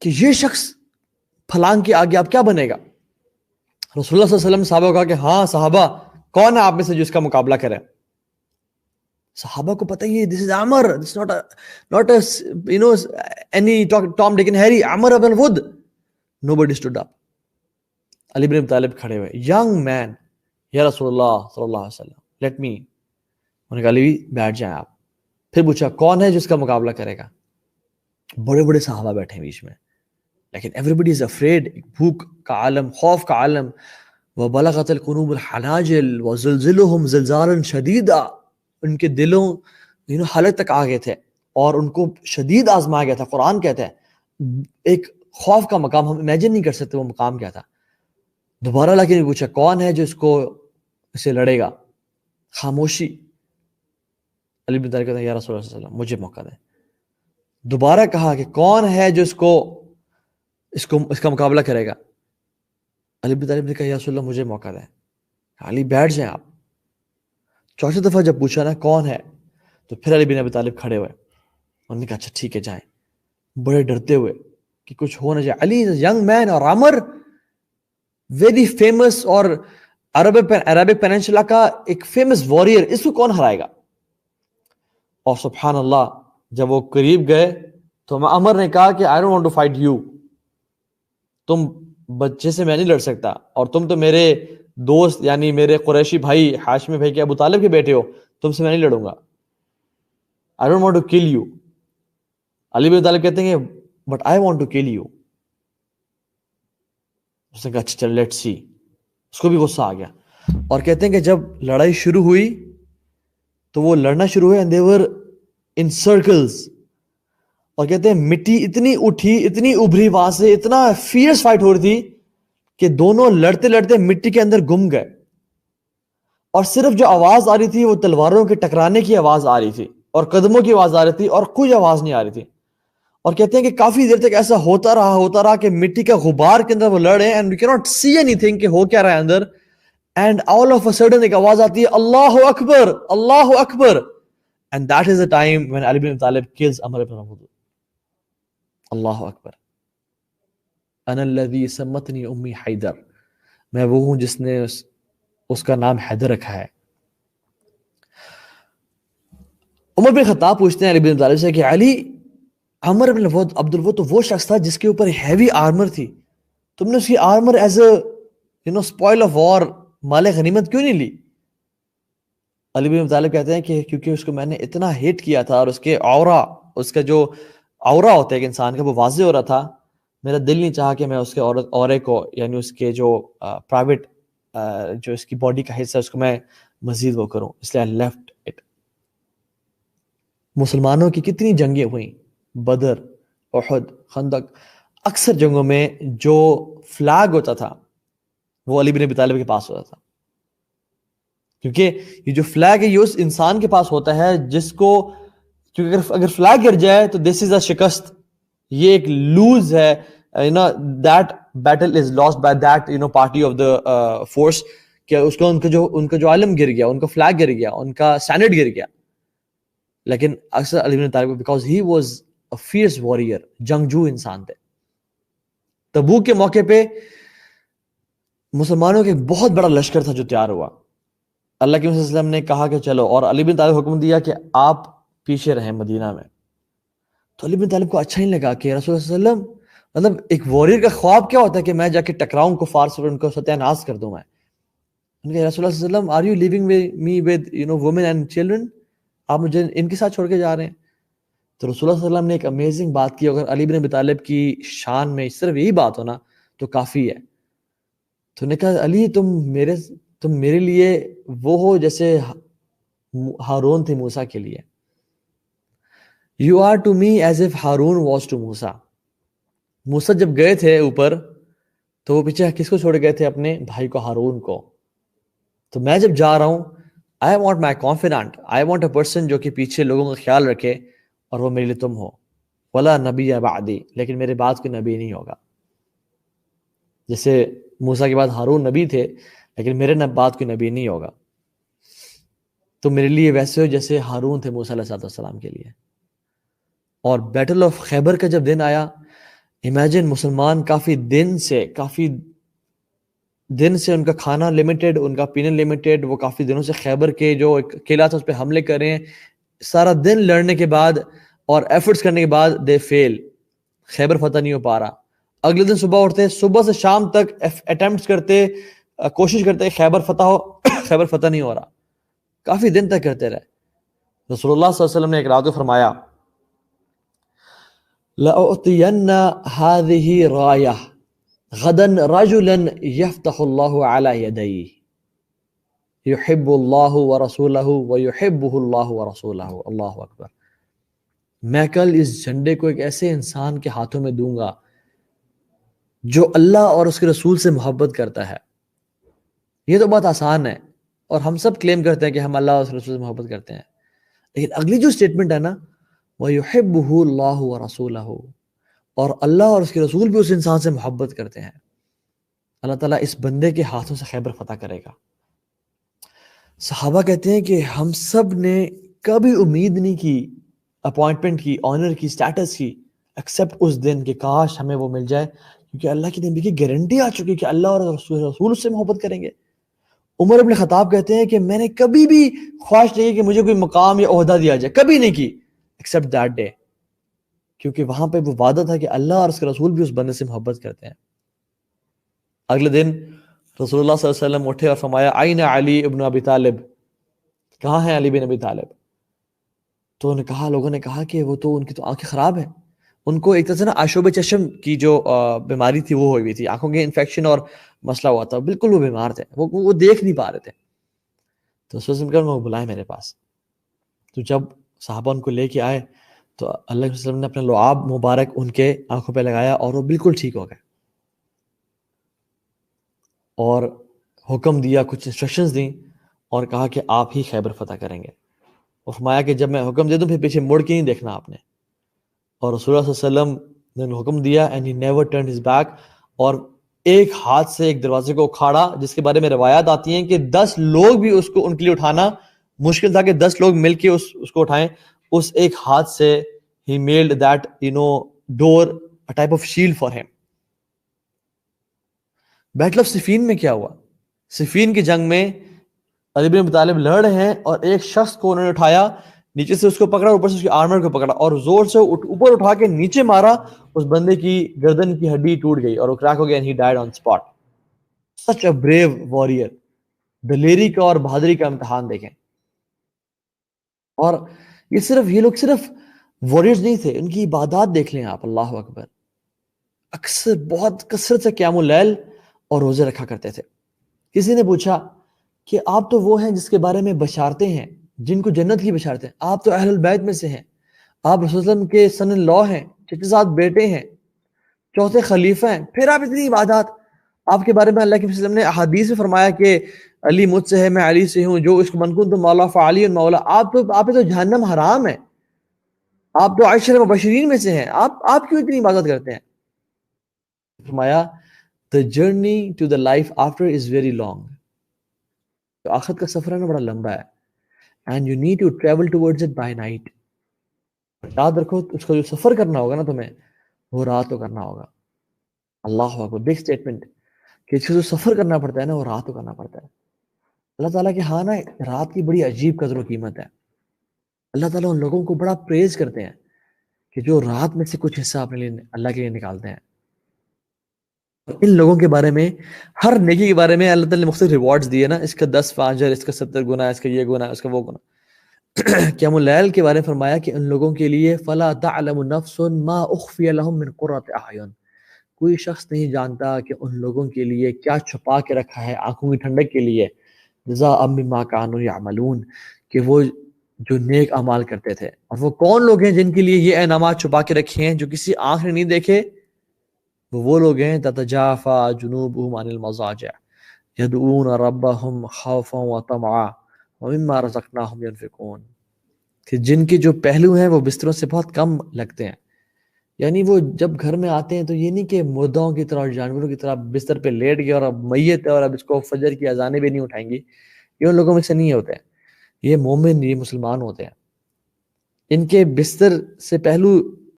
کہ یہ شخص پھلان کے آگے آپ کیا بنے گا؟ رسول اللہ صلی اللہ علیہ وسلم صحابہ کو کہا کہ ہاں صحابہ کون ہے آپ میں سے جو اس کا مقابلہ کرے؟ صحابہ کو پتہ ہی ہے دس از عمر، دس not a you know any Tom Dick and Harry، عمر ابن الود. Nobody stood up. علی بن ابی طالب کھڑے ہوئے، ینگ مین، یا رسول اللہ صلی اللہ علیہ وسلم لیٹ می. انہوں نے کہا علی بیٹھ جائیں آپ. پھر پوچھا کون ہے جس کا مقابلہ کرے گا؟ بڑے بڑے صحابہ بیٹھے بیچ میں، لیکن ایوریبڈی از افریڈ. بھوک کا عالم، خوف کا عالم. وَبَلَغَتِ الْقُلُوبُ الْحَنَاجِرَ وَزُلْزِلُهُمْ زِلْزَالًا شَدِيدًا. ان کے دلوں حالت تک آ گئے تھے اور ان کو شدید آزمایا گیا تھا. قرآن کہتا ہے ایک خوف کا مقام، ہم امیجن نہیں کر سکتے وہ مقام کیا تھا. دوبارہ لا کے پوچھا کون ہے جو اسے لڑے گا؟ خاموشی. علی بن طالب کہتے ہیں یا رسول اللہ صلی اللہ علیہ وسلم مجھے موقع دیں. دوبارہ کہا کہ کون ہے جو اس کا مقابلہ کرے گا؟ علی بن طالب نے کہا یا رسول اللہ مجھے موقع دیں. علی بیٹھ جائیں آپ. چوتھی دفعہ جب پوچھا نا کون ہے، تو پھر علی بن ابی طالب کھڑے ہوئے. انہوں نے کہا اچھا ٹھیک ہے جائیں، بڑے ڈرتے ہوئے کہ کچھ ہو نہ جائے. علی ینگ مین اور عمر ویری فیمس اور عربک پیننسولا کا ایک فیمس وارئر، اس کو کون ہرائے گا؟ اور سبحان اللہ جب وہ قریب گئے تو عمر نے کہا کہ I don't want to fight you, تم بچے سے میں نہیں لڑ سکتا، اور تم تو میرے دوست یعنی میرے قریشی بھائی ہاشمی بھائی کے ابو طالب کے بیٹے ہو، تم سے میں نہیں لڑوں گا. I don't want to kill you. Ali bin طالب کہتے ہیں but I want to kill you. اس نے کہا اچھا چل لیٹس سی. اس کو بھی غصہ آ گیا اور کہتے ہیں کہ جب لڑائی شروع ہوئی تو وہ لڑنا شروع ہوئے and they were in circles. اور کہتے ہیں مٹی اتنی اٹھی، اتنی ابھری وہاں سے، اتنا فیئرس فائٹ ہو رہی تھی کہ دونوں لڑتے لڑتے مٹی کے اندر گم گئے. اور صرف جو آواز آ رہی تھی وہ تلواروں کے ٹکرانے کی آواز آ رہی تھی اور قدموں کی آواز آ رہی تھی اور کوئی آواز نہیں آ رہی تھی. اور کہتے ہیں کہ کافی دیر تک ایسا ہوتا رہا کہ مٹی کا غبار کے اندر وہ لڑے and we cannot see anything کہ ہو کیا رہا ہے اندر. and all of a sudden ایک آواز آتی ہے اللہ اکبر اللہ اکبر. and that is the time when Ali bin Talib kills Amr ibn al-Wud. اللہ اکبر. انا الذی سمتنی امی حیدر، میں وہ ہوں جس نے اس کا نام حیدر رکھا ہے. عمر بن خطاب پوچھتے ہیں علی بن طالب سے کہ علی عمر بن عبد الود تو وہ شخص تھا جس کے اوپر ہیوی آرمر تھی، تم نے اس کی armour as a spoil of war, مال غنیمت کیوں نہیں لی؟ علی بن طالب کہتے ہیں کہ کیونکہ اس کو میں نے اتنا ہیٹ کیا تھا اور اس کے اورا، اس کا جو اورا ہوتا ہے کہ انسان کا، وہ واضح ہو رہا تھا. میرا دل نہیں چاہا کہ میں اس کے اورے کو یعنی اس کے جو پرائیویٹ جو اس کی باڈی کا حصہ ہے اس کو میں مزید وہ کروں، اس لیے I left it. مسلمانوں کی کتنی جنگیں ہوئیں، بدر، احد، خندق، اکثر جنگوں میں جو فلیگ ہوتا تھا وہ علی بن ابی طالب کے پاس ہوتا تھا. کیونکہ یہ جو فلیگ ہے یہ اس انسان کے پاس ہوتا ہے جس کو، کیونکہ اگر فلیگ گر جائے تو دس از اے شکست، یہ ایک لوز ہے، that battle is lost by that party of the force، کہ اس کو ان کا جو عالم گر گیا، ان کا فلیگ گر گیا، ان کا سینڈ گر گیا. لیکن اکثر Ali bin Talib because he was a fierce warrior، جنگجو انسان تھے. تبوک کے موقع پہ مسلمانوں کے ایک بہت بڑا لشکر تھا جو تیار ہوا. اللہ کے رسول صلی اللہ علیہ وسلم نے کہا کہ چلو، اور علی بن طالب حکم دیا کہ آپ پیچھے رہیں مدینہ میں. تو علی بن طالب کو اچھا نہیں لگا کہ رسول اللہ صلی اللہ علیہ وسلم، مطلب ایک واریر کا خواب کیا ہوتا ہے کہ میں جا کے ٹکراؤں کفار سے، ان کو ستیہ ناش کر دوں. میں رسول اللہ صلی اللہ علیہ وسلم are you leaving me with women and children, آپ مجھے ان کے ساتھ چھوڑ کے جا رہے ہیں؟ تو رسول اللہ صلی اللہ علیہ وسلم نے ایک امیزنگ بات کی، اگر علی بن ابی طالب کی شان میں صرف یہی بات ہونا تو کافی ہے. تو نے کہا علی تم میرے لیے وہ ہو جیسے ہارون تھے موسیٰ کے لیے. You are to me as if Haroon was to موسیٰ. موسیٰ جب گئے تھے اوپر تو وہ پیچھے کس کو چھوڑ گئے تھے؟ اپنے بھائی کو ہارون کو. تو میں جب جا رہا ہوں I want my confidant, I want a person جو کہ پیچھے لوگوں کا خیال رکھے، اور وہ میرے لیے تم ہو. ولا نبی بعدی، لیکن میرے بعد کوئی نبی نہیں ہوگا. جیسے موسیٰ کے بعد ہارون نبی تھے لیکن میرے بعد کوئی نبی نہیں ہوگا. تو میرے لیے ویسے ہو جیسے ہارون تھے موسیٰ علیہ السلام کے لیے. اور بیٹل آف خیبر کا جب دن آیا، امیجن مسلمان کافی دن سے ان کا کھانا لمیٹڈ، ان کا پینا لمیٹڈ، وہ کافی دنوں سے خیبر کے جو ایک قلعہ تھا اس پہ حملے کر رہے ہیں، سارا دن لڑنے کے بعد اور ایفرٹس کرنے کے بعد دے فیل، خیبر فتح نہیں ہو پا رہا. اگلے دن صبح اٹھتے، صبح سے شام تک اٹیمپٹس کرتے، کوشش کرتے خیبر فتح ہو، خیبر فتح نہیں ہو رہا، کافی دن تک کرتے رہے. رسول اللہ صلی اللہ علیہ وسلم نے ایک رات کو فرمایا لَأُعْطِيَنَّ هَذِهِ رَایَةً غَدًا رَجُلًا يَفْتَحُ اللَّهُ عَلَى يَدَيْهِ يُحِبُّ اللَّهُ وَرَسُولَهُ وَيُحِبُّهُ اللَّهُ وَرَسُولَهُ. اللہ اکبر. میں کل اس جھنڈے کو ایک ایسے انسان کے ہاتھوں میں دوں گا جو اللہ اور اس کے رسول سے محبت کرتا ہے. یہ تو بہت آسان ہے اور ہم سب کلیم کرتے ہیں کہ ہم اللہ اور اس کے رسول سے محبت کرتے ہیں، لیکن اگلی جو سٹیٹمنٹ ہے نا، وَيُحِبُّهُ اللَّهُ وَرَسُولَهُ، اور اللہ اور اس کے رسول بھی اس انسان سے محبت کرتے ہیں. اللہ تعالیٰ اس بندے کے ہاتھوں سے خیبر فتح کرے گا. صحابہ کہتے ہیں کہ ہم سب نے کبھی امید نہیں کی اپوائنٹمنٹ کی، آنر کی، سٹیٹس کی، ایکسپٹ اس دن کہ کاش ہمیں وہ مل جائے، کیونکہ اللہ کی نبی کی گارنٹی آ چکی کہ اللہ اور رسول اس سے محبت کریں گے. عمر ابن خطاب کہتے ہیں کہ میں نے کبھی بھی خواہش نہیں کی کہ مجھے کوئی مقام یا عہدہ دیا جائے، کبھی نہیں کی ایکسپٹ دیٹ ڈے، کیونکہ وہاں پہ وہ وعدہ تھا کہ اللہ اور اس کے رسول بھی اس بندے سے محبت کرتے ہیں. اگلے دن رسول اللہ صلی اللہ علیہ وسلم اٹھے اور فرمایا آئین علی ابن ابی طالب، کہاں ہے علی بن ابی طالب؟ تو لوگوں نے کہا کہ وہ تو ان کی تو آنکھیں خراب ہیں، ان کو ایک طرح سے نا آشوب چشم کی جو بیماری تھی وہ ہوئی تھی، آنکھوں کے انفیکشن اور مسئلہ ہوا تھا، بالکل وہ بیمار تھے، وہ دیکھ نہیں پا رہے تھے. تو اس وسلم کو بلائے میرے پاس. تو جب صحابہ ان کو لے کے آئے تو اللہ کے وسلم نے اپنا لعاب مبارک ان کے آنکھوں پہ لگایا اور وہ بالکل ٹھیک ہو گئے، اور حکم دیا، کچھ انسٹرکشنز دیں اور کہا کہ آپ ہی خیبر فتح کریں گے. اور فرمایا کہ جب میں حکم دے دوں پھر پیچھے مڑ کے نہیں دیکھنا آپ نے. اور رسول اللہ صلی اللہ علیہ وسلم نے حکم دیا and he never turned his back, اور ایک ہاتھ سے ایک دروازے کو اکھاڑا، جس کے بارے میں روایات آتی ہیں کہ 10 لوگ بھی اس کو ان کے لیے اٹھانا مشکل تھا کہ 10 لوگ مل کے اس کو اٹھائیں. اس ایک ہاتھ سے he made that door a type of shield for him. Battle of Siffin میں کیا ہوا؟ صفین کی جنگ میں علی بن ابی طالب لڑ رہے ہیں اور ایک شخص کو انہوں نے اٹھایا، نیچے سے اس کو پکڑا، اوپر سے اس کی آرمر کو پکڑا اور زور سے اوپر اٹھا کے نیچے مارا، اس بندے کی گردن کی ہڈی ٹوٹ گئی اور وہ کریک ہو گیا and he died on spot. Such a brave warrior. دلیری کا اور بہادری کا امتحان دیکھیں. اور یہ لوگ صرف وارئرز نہیں تھے، ان کی عبادات دیکھ لیں آپ، اللہ اکبر. اکثر بہت کثرت سے قیام اللیل اور روزے رکھا کرتے تھے. کسی نے پوچھا کہ آپ تو وہ ہیں جس کے بارے میں بشارتیں ہیں، جن کو جنت کی بشارتیں، آپ تو اہل البیت میں سے ہیں، آپ رسول اللہ علیہ وسلم کے سن ان لا ہیں، 67 بیٹے ہیں، 4 خلیفہ ہیں، پھر آپ اتنی عبادات. آپ کے بارے میں اللہ کے وسلم نے احادیث میں فرمایا کہ علی مجھ سے ہے، میں علی سے ہوں، جو اس کو من کنت مولا فعلی مولا. آپ تو جہنم حرام ہے، آپ تو عشر مبشرین میں سے ہیں، آپ کیوں اتنی عبادت کرتے ہیں؟ فرمایا the journey to the life after is very long. تو آخرت کا سفر ہے نا بڑا لمبا ہے. and you need to travel towards it by night. یاد رکھو اس کا جو سفر کرنا ہوگا نا تمہیں، وہ رات کو کرنا ہوگا. اللہ اکبر، بگ اسٹیٹمنٹ کہ اس کا جو سفر کرنا پڑتا ہے نا وہ رات کو کرنا پڑتا ہے. اللہ تعالیٰ کے ہاں نا رات کی بڑی عجیب قدر و قیمت ہے. اللہ تعالیٰ ان لوگوں کو بڑا پریز کرتے ہیں کہ جو رات میں سے کچھ حصہ اپنے لیے اللہ کے لیے نکالتے ہیں. ان لوگوں کے بارے میں، ہر نیکی کے بارے میں اللہ تعالیٰ نے مختلف ریوارڈز دیے نا، اس کا 10 اجر، اس کا 70 گنا، اس کا یہ گنا، اس کا وہ گنا. قیام اللیل کے بارے میں فرمایا کہ ان لوگوں کے لیے فلا تعلم نفس ما اخفی لهم من قرۃ اعین، کوئی شخص نہیں جانتا کہ ان لوگوں کے لیے کیا چھپا کے رکھا ہے آنکھوں کی ٹھنڈک کے لیے، جزاء بما کانوا یعملون، کہ وہ جو نیک اعمال کرتے تھے. اور وہ کون لوگ ہیں جن کے لیے یہ انعامات چھپا کے رکھے ہیں جو کسی آنکھ نے نہیں دیکھے؟ وہ لوگ ہیں تتجافا جنوبهم عن المضاجع يدعون ربهم خوفا وطمعا ومما رزقناهم ينفقون، کہ جن کے جو پہلو ہیں وہ بستروں سے بہت کم لگتے ہیں. یعنی وہ جب گھر میں آتے ہیں تو یہ نہیں کہ مردوں کی طرح اور جانوروں کی طرح بستر پہ لیٹ گئے اور اب میت ہے اور اب اس کو فجر کی اذانیں بھی نہیں اٹھائیں گی. یہ ان لوگوں میں سے نہیں ہوتے ہیں، یہ مومن، یہ مسلمان ہوتے ہیں. ان کے بستر سے پہلو